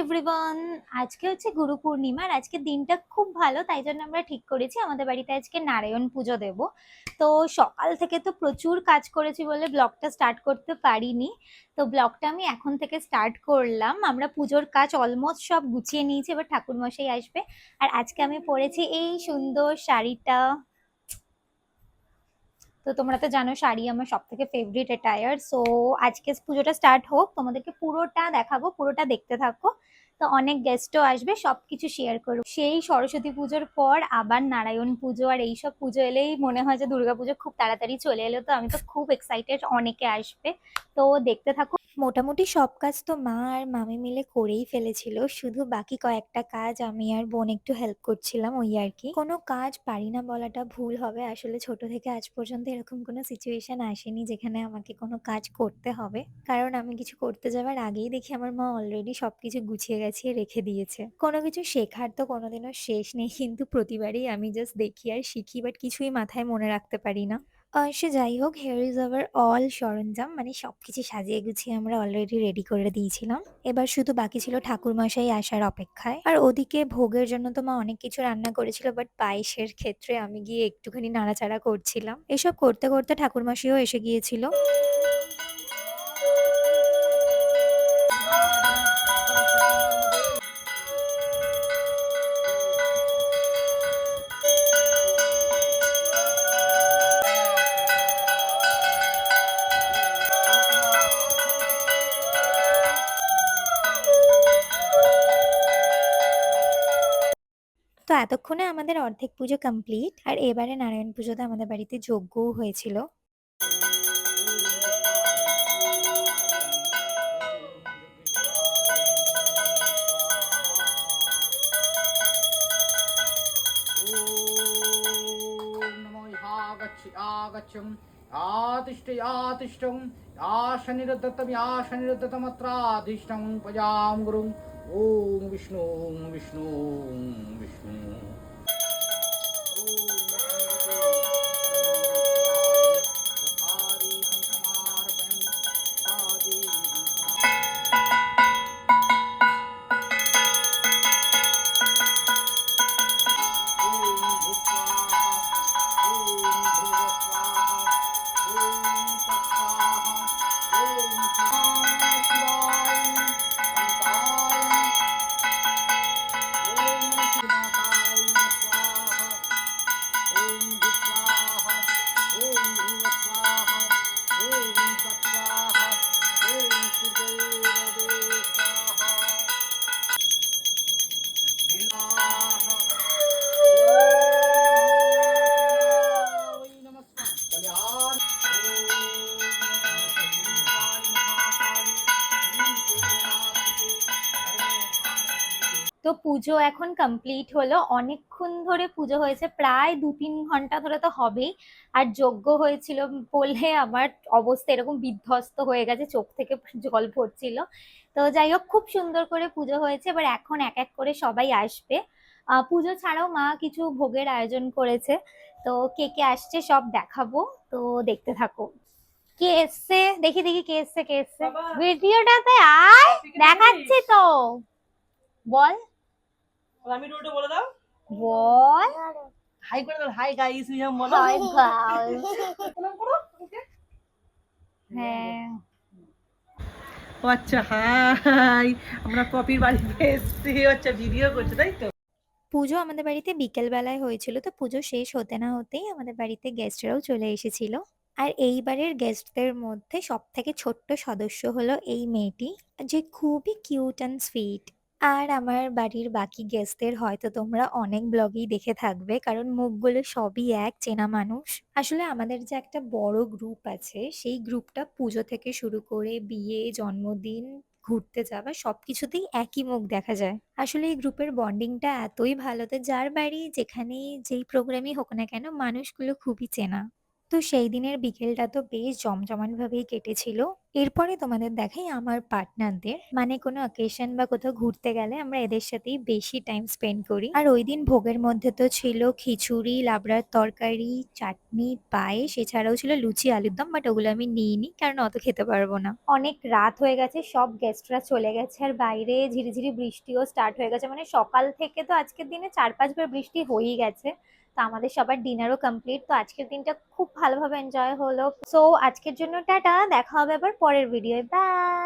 Everyone, আজকে হচ্ছে গুরু পূর্ণিমা আর আজকের দিনটা খুব ভালো, তাই জন্য আমরা ঠিক করেছি আমাদের বাড়িতে আজকে নারায়ণ পুজো দেব। তো সকাল থেকে তো প্রচুর কাজ করেছি বলে ব্লগটা স্টার্ট করতে পারিনি। তো ব্লগটা আমি এখন থেকে স্টার্ট করলাম। আমরা পুজোর কাজ অলমোস্ট সব গুছিয়ে নিয়েছি, এবার ঠাকুরমশাই আসবে। আর আজকে আমি পরেছি এই সুন্দর শাড়িটা। তো তোমরা তো জানো শাড়ি আমার সব থেকে ফেভারিট অ্যাটায়ার। সো আজকে পুজোটা স্টার্ট হোক, তোমাদেরকে পুরোটা দেখাবো, পুরোটা দেখতে থাকো। তো অনেক গেস্টও আসবে, সবকিছু শেয়ার করবো। সেই সরস্বতী পুজোর পর আবার নারায়ণ পুজো, আর এইসব পুজো এলেই মনে হয় যে দুর্গাপুজো খুব তাড়াতাড়ি চলে এলো। তো আমি তো খুব এক্সাইটেড, অনেকে আসবে। তো দেখতে থাকো। মোটামুটি সব কাজ তো মা আর মামি মিলে করেই ফেলেছিল, শুধু বাকি কয়েকটা কাজ আমি আর বোন একটু হেল্প করছিলাম, ওই আর কি। কোনো কাজ পারি না বলাটা ভুল হবে, আসলে ছোট থেকে আজ পর্যন্ত এরকম কোনো সিচুয়েশন আসেনি যেখানে আমাকে কোনো কাজ করতে হবে। কারণ আমি কিছু করতে যাওয়ার আগেই দেখি আমার মা অলরেডি সবকিছু গুছিয়ে গেছিয়ে রেখে দিয়েছে। কোনো কিছু শেখার তো কোনোদিনও শেষ নেই, কিন্তু প্রতিবারই আমি জাস্ট দেখি আর শিখি, বাট কিছুই মাথায় মনে রাখতে পারি না। সে যাই হোক, হিয়ার ইজ আওয়ার অল সরঞ্জাম, মানে সবকিছু সাজিয়ে গুছিয়ে আমরা অলরেডি রেডি করে দিয়েছিলাম। এবার শুধু বাকি ছিল ঠাকুরমশাই আসার অপেক্ষায়। আর ওদিকে ভোগের জন্য তো মা অনেক কিছু রান্না করেছিল, বাট পায়েসের ক্ষেত্রে আমি গিয়ে একটুখানি নাড়াচাড়া করছিলাম। এসব করতে করতে ঠাকুরমশাইও এসে গিয়েছিল। তো এতক্ষণে আমাদের অর্ধেক পুজো কমপ্লিট, আর এবারে নারায়ণ পুজোতে আমাদের বাড়িতে যজ্ঞও হয়েছিল। आगच्छम् आतिष्ठ आतिष्ठम् आशनिरुद्धतम् आशनिरुद्धतमत्राधिष्ठम् पजां गुरुम् ॐ विष्णु विष्णु विष्णु তো পুজো এখন কমপ্লিট হলো, অনেকক্ষণ ধরে পুজো হয়েছে, প্রায় 2-3 ঘন্টা ধরে তো হবেই। আর যজ্ঞ হয়েছিল বলে আমার অবস্থা এরকম বিধ্বস্ত হয়ে গেছে, চোখ থেকে জল পড়ছিল। তো যাই হোক, খুব সুন্দর করে পুজো হয়েছে। এবার এখন এক এক করে সবাই আসবে। পুজো ছাড়াও মা কিছু ভোগের আয়োজন করেছে। তো কে কে আসছে সব দেখাবো। তো দেখতে থাকো। কে এসছে দেখি দেখি, কে এসছে কে এসছে ভিডিওটাতে আয়, দেখাচ্ছি তো। বল আমি রোডে বলে দাও, বল হাই করে দাও, হাই গাইস নিয়ম বলো, হাই গাইস। প্রণাম করো। হ্যাঁ, ও আচ্ছা, হাই, আমরা কপির বাড়িতে এসেছি, আচ্ছা ভিডিও করছে তাই তো। পুজো আমাদের বাড়িতে বিকেল বেলায় হয়েছিল। তো পুজো শেষ হতে না হতেই আমাদের বাড়িতে গেস্টরাও চলে এসেছিল। আর এইবারের গেস্টদের মধ্যে সব থেকে ছোট্ট সদস্য হলো এই মেয়েটি, যে খুবই কিউট অ্যান্ড সুইট। আর আমার বাড়ির বাকি গেস্টদের হয়তো তোমরা অনেক ব্লগেই দেখে থাকবে, কারণ মুখগুলো সবই এক চেনা মানুষ। আসলে আমাদের যে একটা বড় গ্রুপ আছে, সেই গ্রুপটা পুজো থেকে শুরু করে বিয়ে, জন্মদিন, ঘুরতে যাওয়া সবকিছুতেই একই মুখ দেখা যায়। আসলে এই গ্রুপের বন্ডিংটা এতই ভালো, তো যার বাড়ি যেখানেই যেই প্রোগ্রামই হোক না কেন মানুষগুলো খুবই চেনা। তো সেই দিনের বিকেলটা তো বেশ জমজমাট ভাবেই কেটেছিল। এরপরে তোমাদের দেখাই আমার পার্টনারদের, মানে কোনো অকেশন বা কোথাও ঘুরতে গেলে আমরা এদের সাথেই বেশি টাইম স্পেন্ড করি। আর ওই দিন ভোগের মধ্যে তো ছিল খিচুড়ি, লাবড়ার তরকারি, চাটনি, পায়েস, এছাড়াও ছিল লুচি, আলুর দম, বাট ওগুলো আমি নিইনি কারণ অত খেতে পারবো না। অনেক রাত হয়ে গেছে, সব গেস্টরা চলে গেছে, আর বাইরে ঝিরিঝিরি বৃষ্টিও স্টার্ট হয়ে গেছে, মানে সকাল থেকে তো আজকের দিনে 4-5 বার বৃষ্টি হয়েই গেছে। তো আমাদের সবার ডিনারও কমপ্লিট, তো আজকের দিনটা খুব ভালোভাবে এনজয় হলো। সো আজকের জন্য টাটা, দেখা হবে আবার পরের ভিডিওয়, বাই।